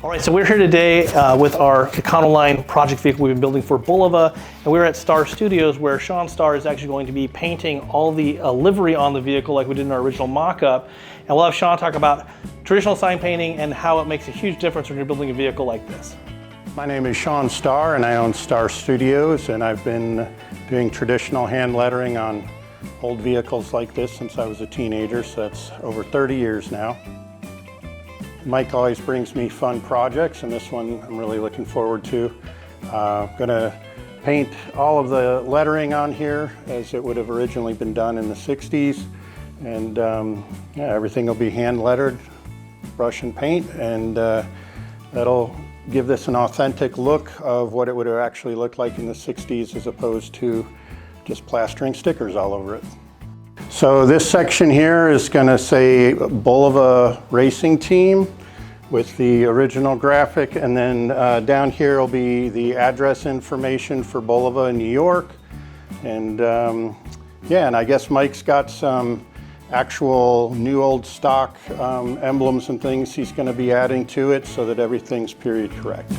All right, so we're here today with our Econoline project vehicle we've been building for Bulova, and we're at Starr Studios where Sean Starr is actually going to be painting all the livery on the vehicle like we did in our original mock-up. And we'll have Sean talk about traditional sign painting and how it makes a huge difference when you're building a vehicle like this. My name is Sean Starr and I own Starr Studios, and I've been doing traditional hand lettering on old vehicles like this since I was a teenager, so that's over 30 years now. Mike always brings me fun projects, and this one I'm really looking forward to. I'm gonna paint all of the lettering on here as it would have originally been done in the 60s. And yeah, everything will be hand lettered, brush and paint, and that'll give this an authentic look of what it would have actually looked like in the 60s as opposed to just plastering stickers all over it. So this section here is going to say Bulova Racing Team with the original graphic, and then down here will be the address information for Bulova in New York. And yeah, and I guess Mike's got some actual new old stock emblems and things he's going to be adding to it so that everything's period correct.